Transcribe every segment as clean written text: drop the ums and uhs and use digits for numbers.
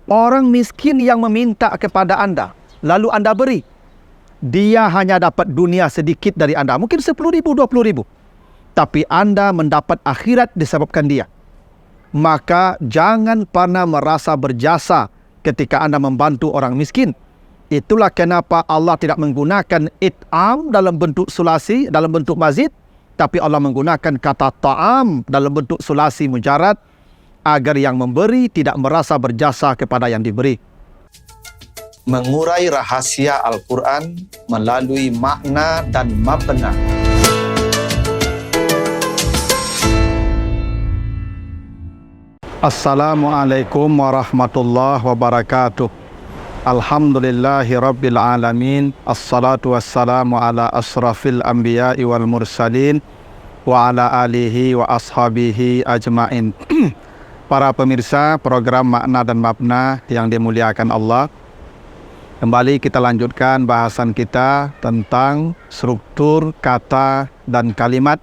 Orang miskin yang meminta kepada Anda, lalu Anda beri, dia hanya dapat dunia sedikit dari Anda, mungkin 10.000, 20.000. Tapi Anda mendapat akhirat disebabkan dia. Maka jangan pernah merasa berjasa ketika Anda membantu orang miskin. Itulah kenapa Allah tidak menggunakan it'am dalam bentuk sulasi, dalam bentuk mazid, tapi Allah menggunakan kata ta'am dalam bentuk sulasi mujarad, agar yang memberi tidak merasa berjasa kepada yang diberi. Mengurai rahasia Al-Quran melalui makna dan mabna. Assalamualaikum warahmatullahi wabarakatuh. Alhamdulillahi rabbil alamin. Assalatu wassalamu ala asrafil anbiya'i wal mursalin wa ala alihi wa ashabihi ajmain. Para pemirsa program Makna dan Mabna yang dimuliakan Allah, kembali kita lanjutkan bahasan kita tentang struktur kata dan kalimat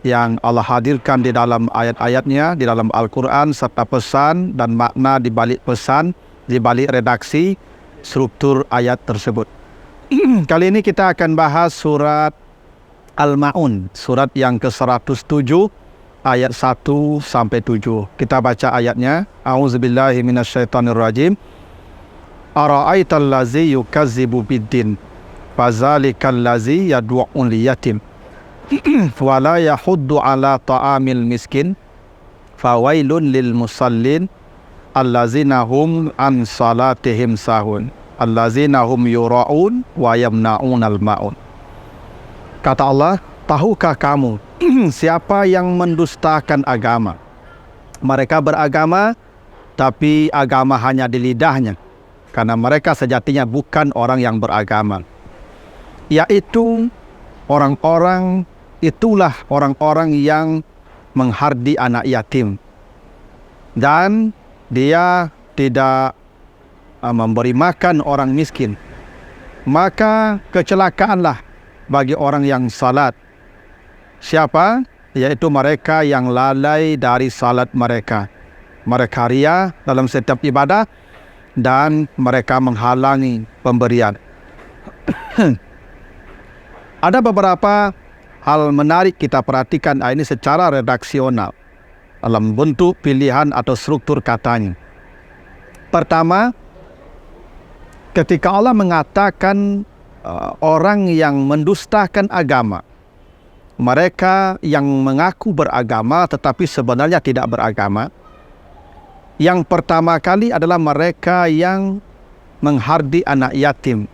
yang Allah hadirkan di dalam ayat-ayatnya, di dalam Al-Quran, serta pesan dan makna di balik pesan, di balik redaksi struktur ayat tersebut. Kali ini kita akan bahas surat Al-Ma'un, surat yang ke-107, ayat 1 sampai 7. Kita baca ayatnya. A'udzubillahi minasyaitonirrajim. Ara'aital ladzi yukazzibu biddin, fazalikal ladzi yad'u'ul yatim wa la yahuddu ala ta'amil miskin, fawailun lil musallin allazina hum an salatihim sahun, allazina hum yura'un wa yamna'unal ma'un. Kata Allah, tahukah kamu siapa yang mendustakan agama? Mereka beragama, tapi agama hanya di lidahnya, karena mereka sejatinya bukan orang yang beragama. Yaitu itulah orang-orang yang menghardi anak yatim, dan dia tidak memberi makan orang miskin. Maka kecelakaanlah bagi orang yang salat. Siapa? Yaitu mereka yang lalai dari salat mereka. Mereka ria dalam setiap ibadah dan mereka menghalangi pemberian. Ada beberapa hal menarik kita perhatikan ini secara redaksional dalam bentuk pilihan atau struktur katanya. Pertama, ketika Allah mengatakan orang yang mendustakan agama, mereka yang mengaku beragama tetapi sebenarnya tidak beragama, yang pertama kali adalah mereka yang menghardi anak yatim.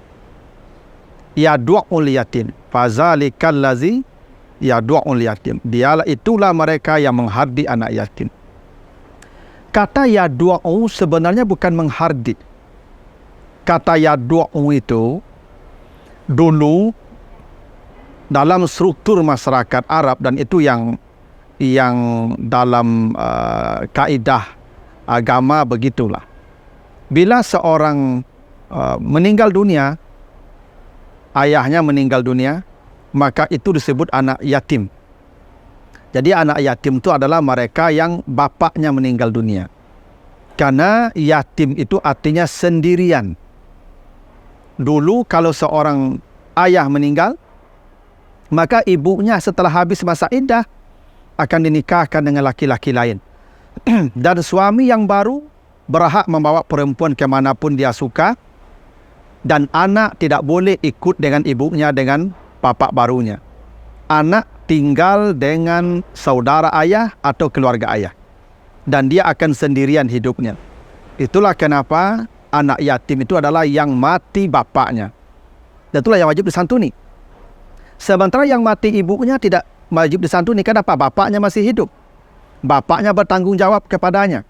Yad'u'ul yatim, fazalikal ladzi yad'u'ul yatim. Itulah mereka yang menghardi anak yatim. Kata yad'u sebenarnya bukan menghardi. Kata yad'u itu dulu dalam struktur masyarakat Arab, dan itu yang dalam kaidah agama begitulah. Bila seorang meninggal dunia, ayahnya meninggal dunia, maka itu disebut anak yatim. Jadi anak yatim itu adalah mereka yang bapaknya meninggal dunia. Karena yatim itu artinya sendirian. Dulu kalau seorang ayah meninggal, maka ibunya setelah habis masa iddah akan dinikahkan dengan laki-laki lain. Dan suami yang baru berhak membawa perempuan kemanapun dia suka, dan anak tidak boleh ikut dengan ibunya, dengan bapak barunya. Anak tinggal dengan saudara ayah atau keluarga ayah, dan dia akan sendirian hidupnya. Itulah kenapa anak yatim itu adalah yang mati bapaknya, dan itulah yang wajib disantuni. Sementara yang mati ibunya tidak wajib disantuni. Kenapa? Bapaknya masih hidup. Bapaknya bertanggung jawab kepadanya.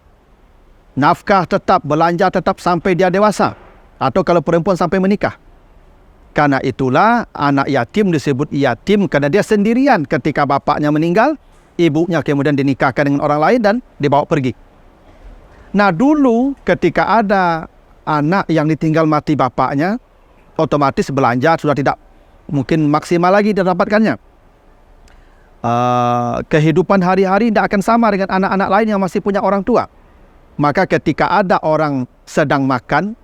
Nafkah tetap, belanja tetap sampai dia dewasa, atau kalau perempuan sampai menikah. Karena itulah anak yatim disebut yatim karena dia sendirian ketika bapaknya meninggal, ibunya kemudian dinikahkan dengan orang lain dan dibawa pergi. Nah, dulu ketika ada anak yang ditinggal mati bapaknya, otomatis belanja sudah tidak mungkin maksimal lagi didapatkannya. Kehidupan hari-hari tidak akan sama dengan anak-anak lain yang masih punya orang tua. Maka ketika ada orang sedang makan,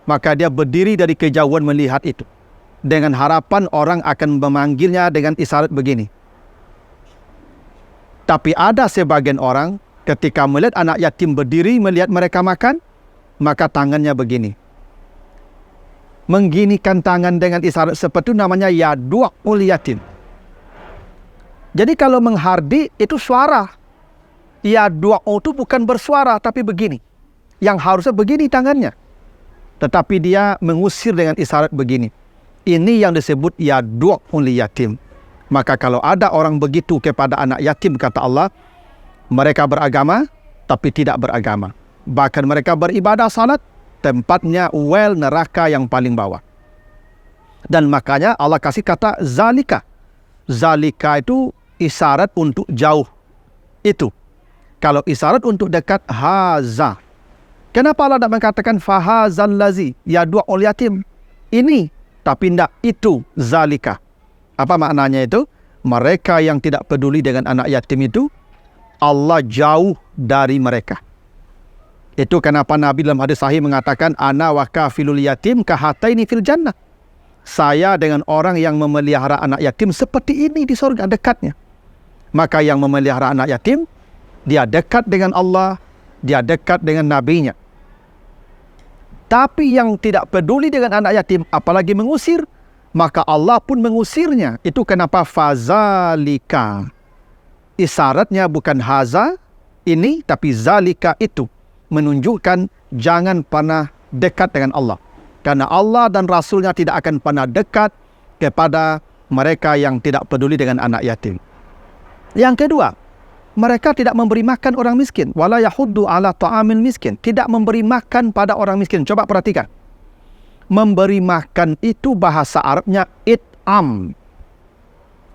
maka dia berdiri dari kejauhan melihat itu, dengan harapan orang akan memanggilnya dengan isyarat begini. Tapi ada sebagian orang ketika melihat anak yatim berdiri melihat mereka makan, maka tangannya begini. Mengginikan tangan dengan isyarat seperti itu namanya yadu'ul yatim. Jadi kalau menghardik itu suara. Yadu'u itu bukan bersuara tapi begini. Yang harusnya begini tangannya. Tetapi dia mengusir dengan isyarat begini. Ini yang disebut yadu'ul yatim. Maka kalau ada orang begitu kepada anak yatim, kata Allah, mereka beragama tapi tidak beragama. Bahkan mereka beribadah salat, tempatnya neraka yang paling bawah. Dan makanya Allah kasih kata zalika. Zalika itu isyarat untuk jauh. Itu. Kalau isyarat untuk dekat, haza. Kenapa Allah tidak mengatakan fahazal lazi yadu'ul yatim? Ini, tapi tidak itu zalika. Apa maknanya itu? Mereka yang tidak peduli dengan anak yatim itu, Allah jauh dari mereka. Itu kenapa Nabi dalam hadis sahih mengatakan, ana wa kafilul yatim kahataini fil jannah. Saya dengan orang yang memelihara anak yatim seperti ini di surga, dekatnya. Maka yang memelihara anak yatim, dia dekat dengan Allah, dia dekat dengan nabinya. Tapi yang tidak peduli dengan anak yatim, apalagi mengusir, maka Allah pun mengusirnya. Itu kenapa fazalika. Isyaratnya bukan haza, ini, tapi zalika itu. Menunjukkan jangan pernah dekat dengan Allah. Karena Allah dan Rasulnya tidak akan pernah dekat kepada mereka yang tidak peduli dengan anak yatim. Yang kedua, mereka tidak memberi makan orang miskin. Wala yahuddu ala ta'amil miskin. Tidak memberi makan pada orang miskin. Coba perhatikan. Memberi makan itu bahasa Arabnya it'am.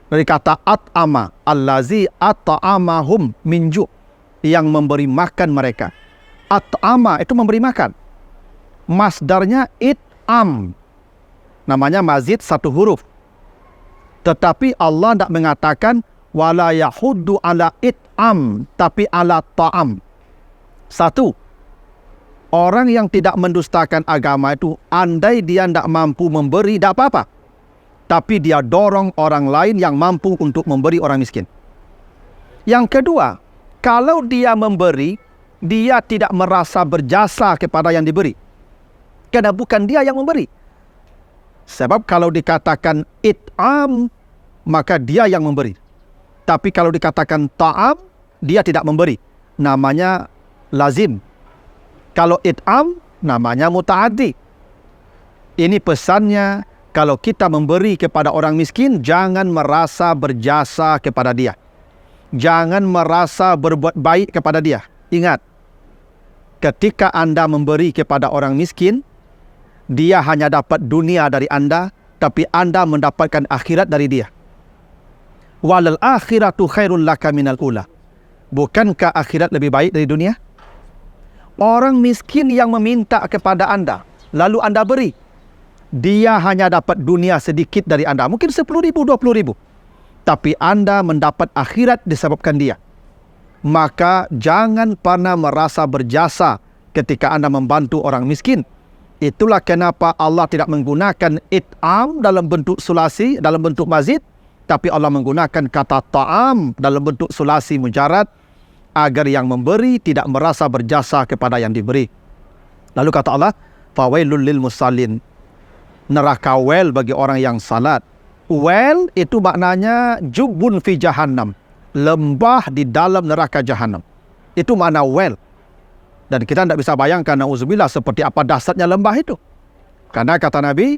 Dari kata at'ama, allazi at'amahum min ju', yang memberi makan mereka. At'ama itu memberi makan. Masdarnya it'am. Namanya mazid satu huruf. Tetapi Allah tidak mengatakan wala yahuddu ala it'am, tapi ala ta'am. Satu. Orang yang tidak mendustakan agama itu, andai dia tidak mampu memberi, tidak apa-apa. Tapi dia dorong orang lain yang mampu untuk memberi orang miskin. Yang kedua, kalau dia memberi, dia tidak merasa berjasa kepada yang diberi. Karena bukan dia yang memberi. Sebab kalau dikatakan it'am, maka dia yang memberi. Tapi kalau dikatakan ta'am, dia tidak memberi. Namanya lazim. Kalau it'am, namanya muta'addi. Ini pesannya, kalau kita memberi kepada orang miskin, jangan merasa berjasa kepada dia. Jangan merasa berbuat baik kepada dia. Ingat, ketika Anda memberi kepada orang miskin, dia hanya dapat dunia dari Anda, tapi Anda mendapatkan akhirat dari dia. Walal akhiratu khairul laka minal ula. Bukankah akhirat lebih baik dari dunia? Orang miskin yang meminta kepada Anda, lalu Anda beri, dia hanya dapat dunia sedikit dari Anda. Mungkin 10.000, 20.000. Tapi Anda mendapat akhirat disebabkan dia. Maka jangan pernah merasa berjasa ketika Anda membantu orang miskin. Itulah kenapa Allah tidak menggunakan it'am dalam bentuk sulasi, dalam bentuk mazid. Tapi Allah menggunakan kata ta'am dalam bentuk sulasi mujarad, agar yang memberi tidak merasa berjasa kepada yang diberi. Lalu kata Allah, fawailul lil musallin. Neraka wel bagi orang yang salat. Wel itu maknanya jubun fi jahannam. Lembah di dalam neraka jahannam. Itu makna wel. Dan kita tidak bisa bayangkan, na'udzubillah, seperti apa dahsyatnya lembah itu. Karena kata Nabi,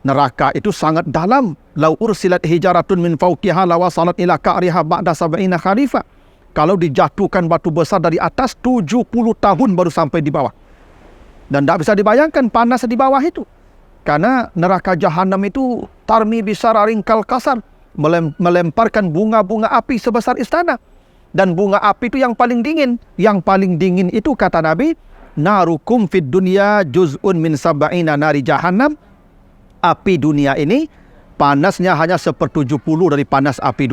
neraka itu sangat dalam. Lau ursilat hijaratun min fawqiha lawasalat ila ka'riha ba'da sab'ina kharifah. Kalau dijatuhkan batu besar dari atas, 70 tahun baru sampai di bawah. Dan tidak bisa dibayangkan panas di bawah itu. Karena neraka jahanam itu tarmi bisararin kal kasar, melemparkan bunga-bunga api sebesar istana. Dan bunga api itu yang paling dingin. Yang paling dingin itu kata Nabi, narukum fid dunya juz'un min sab'ina nari jahannam. Api dunia ini panasnya hanya 1/70 dari panas api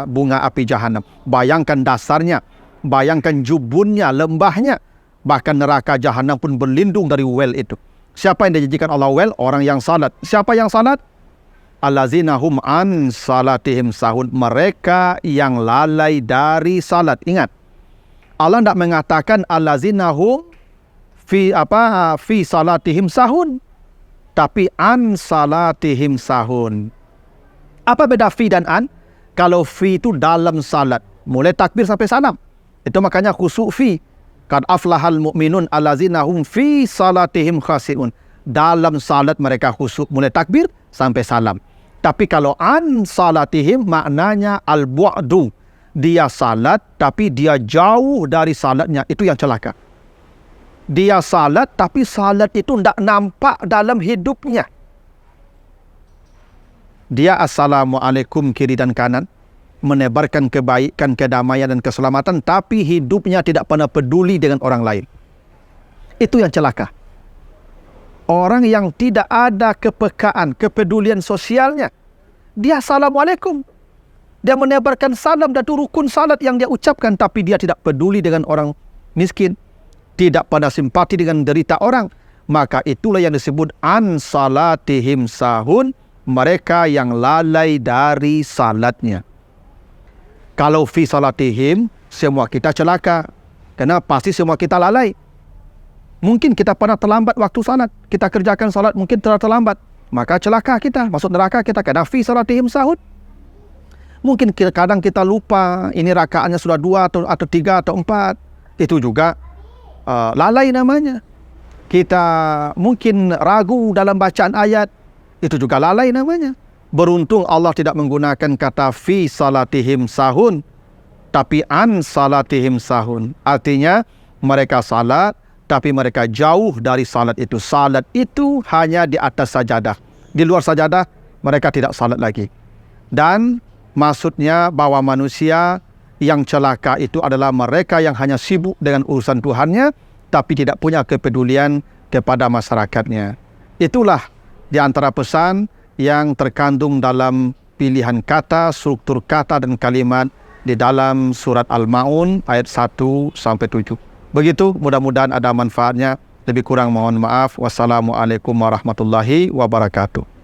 bunga api jahanam. Bayangkan dasarnya, bayangkan jubunnya, lembahnya. Bahkan neraka jahanam pun berlindung dari well itu. Siapa yang dijanjikan Allah well? Orang yang salat. Siapa yang salat? Allazina hum an salatihim sahun. Mereka yang lalai dari salat. Ingat, Allah tidak mengatakan allazina hum fi salatihim sahun, tapi an salatihim sahun. Apa beda fi dan an? Kalau fi itu dalam salat, mulai takbir sampai salam, itu makanya khusyuk fi. Qad aflahal mu'minun allazina hum fi salatihim khashi'un. Dalam salat mereka khusyuk mulai takbir sampai salam. Tapi kalau an salatihim maknanya al-bu'du. Dia salat tapi dia jauh dari salatnya. Itu yang celaka. Dia salat tapi salat itu tidak nampak dalam hidupnya. Dia assalamualaikum kiri dan kanan, menebarkan kebaikan, kedamaian dan keselamatan, tapi hidupnya tidak pernah peduli dengan orang lain. Itu yang celaka. Orang yang tidak ada kepekaan, kepedulian sosialnya. Dia assalamualaikum. Dia menebarkan salam dan rukun salat yang dia ucapkan, tapi dia tidak peduli dengan orang miskin, tidak pada simpati dengan derita orang. Maka itulah yang disebut an salatihim sahun. Mereka yang lalai dari salatnya. Kalau fi salatihim, semua kita celaka. Kerana pasti semua kita lalai. Mungkin kita pernah terlambat waktu salat. Kita kerjakan salat mungkin terlambat. Maka celaka kita, masuk neraka kita. Kerana fi salatihim sahun. Mungkin kadang kita lupa, ini rakaatnya sudah 2 atau 3 atau 4. Itu juga lalai namanya. Kita mungkin ragu dalam bacaan ayat. Itu juga lalai namanya. Beruntung Allah tidak menggunakan kata fi salatihim sahun, tapi an salatihim sahun. Artinya mereka salat, tapi mereka jauh dari salat itu. Salat itu hanya di atas sajadah. Di luar sajadah, mereka tidak salat lagi. Dan maksudnya bahwa manusia yang celaka itu adalah mereka yang hanya sibuk dengan urusan Tuhannya, tapi tidak punya kepedulian kepada masyarakatnya. Itulah di antara pesan yang terkandung dalam pilihan kata, struktur kata dan kalimat di dalam surat Al-Ma'un ayat 1-7. Begitu, mudah-mudahan ada manfaatnya. Lebih kurang mohon maaf. Wassalamualaikum warahmatullahi wabarakatuh.